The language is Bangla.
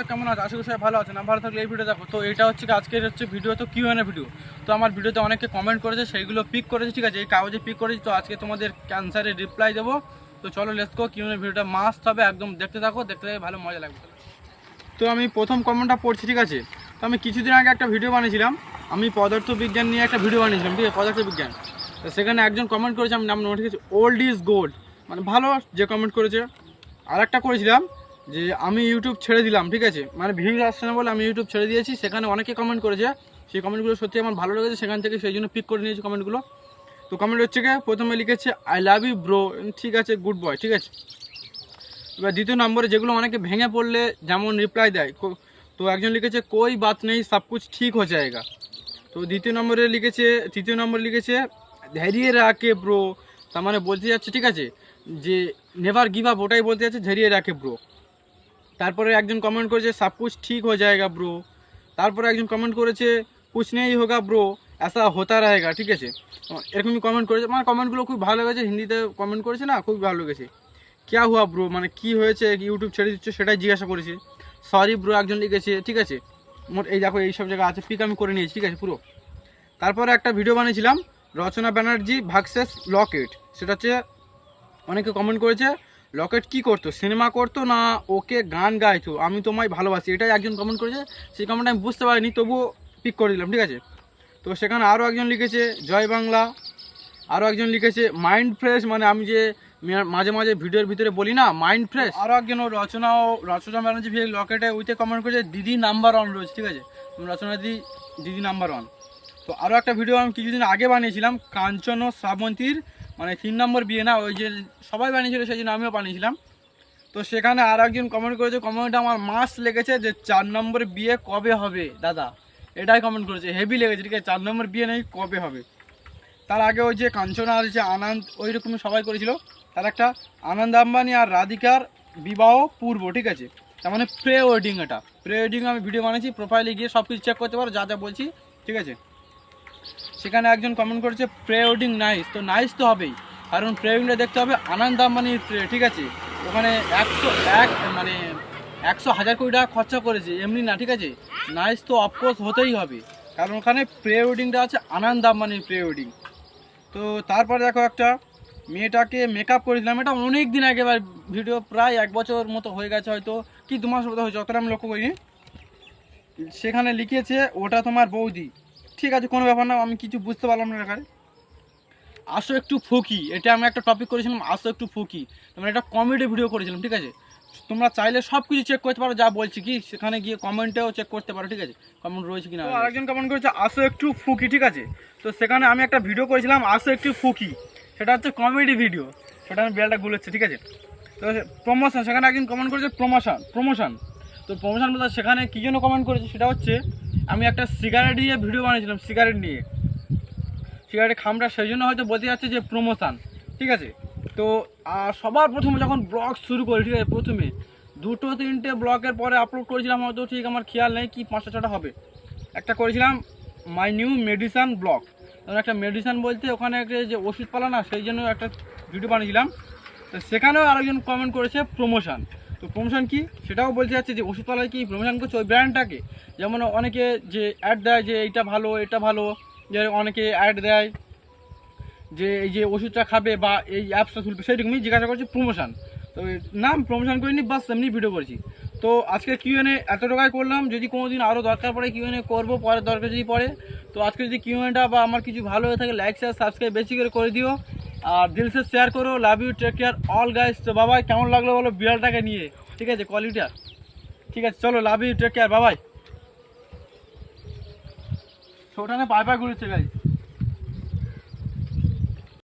কেমন আছে? আশা করি সবাই ভালো আছে। না ভালো থাকলে এই ভিডিও দেখো। তো এটা হচ্ছে আজকের ভিডিও, তো কিউএনএ ভিডিও। তো আমার ভিডিওতে অনেকে কমেন্ট করেছে, সেইগুলো পিক করেছে, ঠিক আছে, এই কাগজে পিক করেছি। তো আজকে তোমাদের ক্যান্সারে রিপ্লাই দেবো। তো চলো লেটস গো। কিউএনএ ভিডিওটা মাস্ট হবে, একদম দেখতে থাকো, দেখতে ভালো মজা লাগবে। তো আমি প্রথম কমেন্টটা পড়ছি, ঠিক আছে। তো আমি কিছুদিন আগে একটা ভিডিও বানিয়েছিলাম, আমি পদার্থবিজ্ঞান নিয়ে একটা ভিডিও বানিয়েছিলাম, ঠিক আছে, পদার্থবিজ্ঞান। তো সেখানে একজন কমেন্ট করেছে, আমি নাম নোট করেছি, ওল্ড ইজ গোল্ড, মানে ভালো যে কমেন্ট করেছে। আর একটা করেছিলাম যে আমি ইউটিউব ছেড়ে দিলাম, ঠিক আছে, মানে ভিউজ আসছে না বলে আমি ইউটিউব ছেড়ে দিয়েছি। সেখানে অনেকে কমেন্ট করেছে, সেই কমেন্টগুলো সত্যি আমার ভালো লেগেছে, সেখান থেকে সেই জন্য পিক করে নিয়েছি কমেন্টগুলো। তো কমেন্ট হচ্ছে গিয়ে প্রথমে লিখেছে আই লাভ ইউ ব্রো, ঠিক আছে, গুড বয়, ঠিক আছে। এবার দ্বিতীয় নম্বরে যেগুলো অনেকে ভেঙে পড়লে যেমন রিপ্লাই দেয়, তো একজন লিখেছে কোই বাত নেই সব কুছ ঠিক হয়ে যায়গা। তো তৃতীয় নম্বরে লিখেছে ধৈর্য রাখে ব্রো, তার মানে বলতে যাচ্ছে, ঠিক আছে, যে নেভার গিভ আপ, ওটাই বলতে যাচ্ছে ধৈর্য রাখে ব্রো। তারপরে একজন কমেন্ট করেছে সব কুছ ঠিক হয়ে যায়গা ব্রো। তারপরে একজন কমেন্ট করেছে কুছ নেই হোগা ব্রো, এসা হতা रहेगा, ঠিক আছে। এরকমই কমেন্ট করেছে, মানে কমেন্টগুলো খুব ভালো লেগেছে, হিন্দিতে কমেন্ট করেছে না, খুব ভালো লেগেছে। ক্যা হুয়া ব্রো, মানে কী হয়েছে, ইউটিউব ছেড়ে দিচ্ছ সেটাই জিজ্ঞাসা করেছি। সরি ব্রো একজন লিখেছে, ঠিক আছে। মোট এই দেখো এইসব জায়গা আছে, পিক আমি করে নিয়েছি, ঠিক আছে, পুরো। তারপরে একটা ভিডিও বানিয়েছিলাম রচনা ব্যানার্জি ভার্সেস লকেট, সেটা হচ্ছে অনেকে কমেন্ট করেছে লকেট কি করতো, সিনেমা করতো না ওকে গান গাইতো, আমি তোমায় ভালোবাসি, এটাই একজন কমেন্ট করেছে। সেই কমেন্ট আমি বুঝতে পারিনি, তবুও পিক করে দিলাম, ঠিক আছে। তো সেখানে আরও একজন লিখেছে জয় বাংলা, আরও একজন লিখেছে মাইন্ড ফ্রেশ, মানে আমি যে মাঝে মাঝে ভিডিওর ভিতরে বলি না মাইন্ড ফ্রেশ। আরও একজন রচনা ব্যানার্জি ভিডিও লকেটে উইতে কমেন্ট করেছে দিদি নাম্বার ওয়ান রয়েছে, ঠিক আছে, রচনা দিদি নাম্বার ওয়ান। তো আরও একটা ভিডিও আমি কিছুদিন আগে বানিয়েছিলাম কাঞ্চন ও শ্রাবন্তীর, মানে 3 নম্বর বিয়ে না, ওই যে সবাই বানিয়েছিল সেই জন্য আমিও বানিয়েছিলাম। তো সেখানে আর একজন কমেন্ট করেছে, কমেন্টটা আমার মাস লেগেছে, যে 4 নম্বর বিয়ে কবে হবে দাদা, এটাই কমেন্ট করেছে, হেভি লেগেছে, ঠিক আছে, 4 নম্বর বিয়ে নেই কবে হবে। তার আগে ওই যে কাঞ্চনা আর যে আনন্দ, ওই রকমই সবাই করেছিল। তার একটা আনন্দ আম্বানি আর রাধিকার বিবাহ পূর্ব, ঠিক আছে, তার মানে প্রে ওয়েডিং, এটা প্রে ওয়েডিং আমি ভিডিও বানিয়েছি, প্রোফাইলে গিয়ে সব কিছু চেক করতে পারো, যা যা বলছি, ঠিক আছে। সেখানে একজন কমেন্ট করেছে প্রে ওয়েডিং নাইস, তো নাইস তো হবেই, কারণ প্রে ওয়েডিংটা দেখতে হবে আনন্দ আম্বানির প্রে, ঠিক আছে। ওখানে 100 কোটি টাকা খরচা করেছে, এমনি না, ঠিক আছে, নাইস তো অফকোর্স হতেই হবে, কারণ ওখানে প্রে ওয়েডিংটা আছে আনন্দ আম্বানির প্রে ওয়েডিং। তো তারপরে দেখো একটা মেয়েটাকে মেকআপ করেছিলাম, এটা অনেক দিন আগে, ভিডিও প্রায় 1 বছর মতো হয়ে গেছে, হয়তো কি 2 মাস মতো হয়েছে, অতটা আমি লক্ষ্য করিনি। সেখানে লিখেছে ওটা তোমার বৌদি, ঠিক আছে, কোনো ব্যাপার না, আমি কিছু বুঝতে পারলাম না এখানে। আসো একটু ফকি, এটা আমি একটা টপিক করেছিলাম, আসো একটু ফকি, তোমরা একটা কমেডি ভিডিও করেছিলাম, ঠিক আছে। তোমরা চাইলে সব কিছু চেক করতে পারো, যা বলছি কি সেখানে গিয়ে কমেন্টেও চেক করতে পারো, ঠিক আছে, কমেন্ট রয়েছে কিনা। আরেকজন কমেন্ট করেছে আসো একটু ফুকি, ঠিক আছে। তো সেখানে আমি একটা ভিডিও করেছিলাম আসো একটু ফুকি, সেটা হচ্ছে কমেডি ভিডিও, সেটা আমি বেলটা গুলোচ্ছে, ঠিক আছে। তো প্রমোশন, সেখানে একজন কমেন্ট করেছে প্রমোশন। তো প্রমোশন বলতে সেখানে কী জন্য কমেন্ট করেছে, সেটা হচ্ছে আমি একটা সিগারেট নিয়ে ভিডিও বানিয়েছিলাম, সিগারেটের খামটা, সেই জন্য হয়তো বলতে যাচ্ছে যে প্রমোশন, ঠিক আছে। তো সবার প্রথমে যখন ব্লগ শুরু করি, ঠিক আছে, প্রথমে 2-3টে ব্লগের পরে আপলোড করেছিলাম, হয়তো ঠিক আমার খেয়াল নেই, কি 5টা-6টা হবে। একটা করেছিলাম মাই নিউ মেডিসান ব্লগ, তখন একটা মেডিসান বলতে ওখানে একটা যে ওষুধপালা না, সেই জন্য একটা ভিডিও বানিয়েছিলাম। তো সেখানেও আরেকজন কমেন্ট করেছে প্রমোশন। তো প্রমোশন কি সেটাও বলতে যাচ্ছে যে ওষুধপালায় কি প্রমোশন করছে ওই ব্র্যান্ডটাকে, যেমন অনেকে যে অ্যাড দেয় যে এইটা ভালো এটা ভালো, যে অনেকে অ্যাড দেয় যে এই যে ওষুধটা খাবে বা এই অ্যাপসটা তুলবে, সেইরকমই জিজ্ঞাসা করছি প্রমোশন। তো নাম প্রমোশন করিনি, বাস এমনি ভিডিও করেছি। তো আজকে কিউএনএ এত টাকায় করলাম, যদি কোনো দিন আরও দরকার পড়ে কিউএনএ করবো, পরে দরকার যদি পড়ে। তো আজকে যদি কিউএনএটা বা আমার কিছু ভালো হয়ে থাকে, লাইক শেয়ার সাবস্ক্রাইব বেশি করে দিও, আর দিল সে শেয়ার করো। Love you, take care all guys. তো বাবাই, কেমন লাগলো বলো বিড়ালটাকে নিয়ে, ঠিক আছে, কোয়ালিটিটা, ঠিক আছে, চলো লাভ ইউ, টেক কেয়ার, বাবাই। ছোটানে পায়ে ঘুরেছে গাইস।